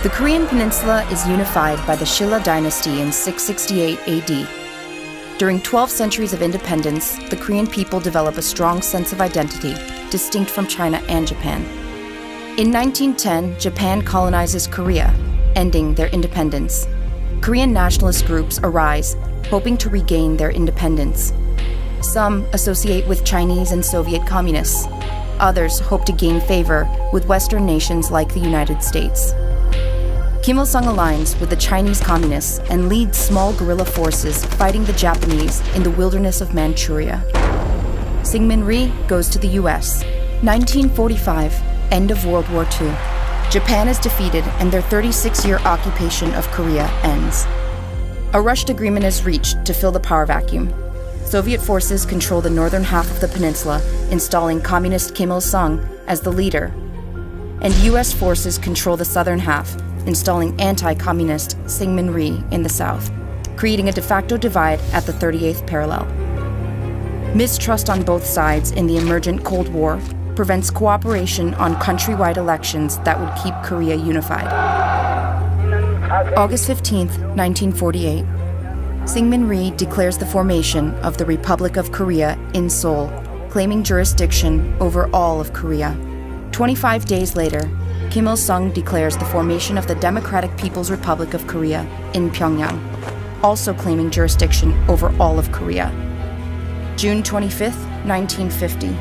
The Korean peninsula is unified by the Hela dynasty in 668 AD. During 12 centuries of independence, the Korean people develop a strong sense of identity, distinct from China and Japan. In 1910, Japan colonizes Korea, ending their independence. Korean nationalist groups arise, hoping to regain their independence. Some associate with Chinese and Soviet communists. Others hope to gain favor with Western nations like the United States. Kim Il-sung aligns with the Chinese communists and leads small guerrilla forces fighting the Japanese in the wilderness of Manchuria. Syngman Rhee goes to the US. 1945, end of World War II. Japan is defeated and their 36-year occupation of Korea ends. A rushed agreement is reached to fill the power vacuum. Soviet forces control the northern half of the peninsula, installing communist Kim Il-sung as the leader. And US forces control the southern half, installing anti-communist Syngman Rhee in the south, creating a de facto divide at the 38th parallel. Mistrust on both sides in the emergent Cold War prevents cooperation on countrywide elections that would keep Korea unified. August 15, 1948. Syngman Rhee declares the formation of the Republic of Korea in Seoul, claiming jurisdiction over all of Korea. 25 days later, Kim Il-sung declares the formation of the Democratic People's Republic of Korea in Pyongyang, also claiming jurisdiction over all of Korea. June 25, 1950.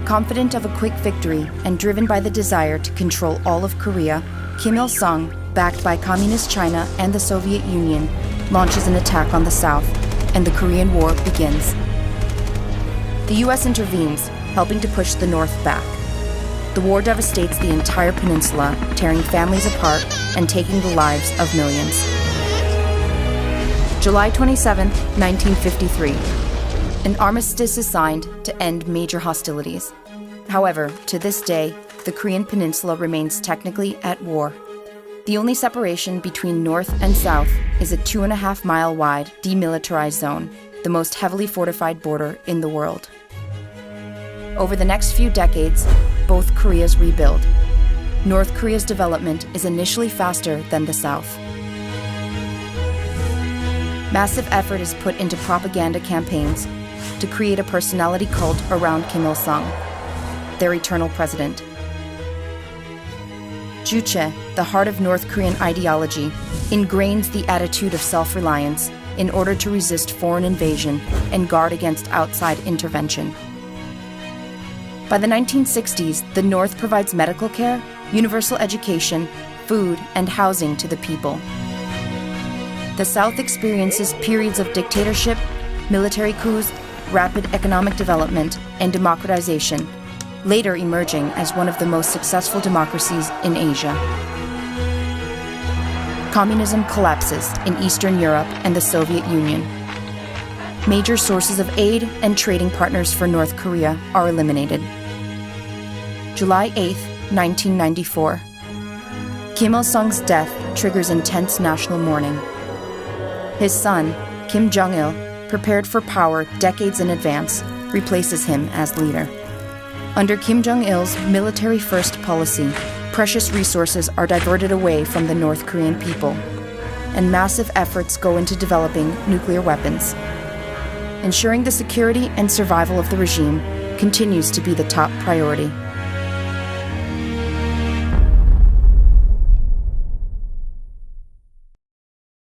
Confident of a quick victory and driven by the desire to control all of Korea, Kim Il-sung, backed by Communist China and the Soviet Union, launches an attack on the South, and the Korean War begins. The US intervenes, helping to push the North back. The war devastates the entire peninsula, tearing families apart and taking the lives of millions. July 27, 1953. An armistice is signed to end major hostilities. However, to this day, the Korean peninsula remains technically at war. The only separation between North and South is a 2.5-mile wide demilitarized zone, the most heavily fortified border in the world. Over the next few decades, both Koreas rebuild. North Korea's development is initially faster than the South. Massive effort is put into propaganda campaigns to create a personality cult around Kim Il-sung, their eternal president. Juche, the heart of North Korean ideology, ingrains the attitude of self-reliance in order to resist foreign invasion and guard against outside intervention. By the 1960s, the North provides medical care, universal education, food, and housing to the people. The South experiences periods of dictatorship, military coups, rapid economic development, and democratization, later emerging as one of the most successful democracies in Asia. Communism collapses in Eastern Europe and the Soviet Union. Major sources of aid and trading partners for North Korea are eliminated. July 8, 1994. Kim Il-sung's death triggers intense national mourning. His son, Kim Jong-il, prepared for power decades in advance, replaces him as leader. Under Kim Jong-il's military-first policy, precious resources are diverted away from the North Korean people, and massive efforts go into developing nuclear weapons. Ensuring the security and survival of the regime continues to be the top priority.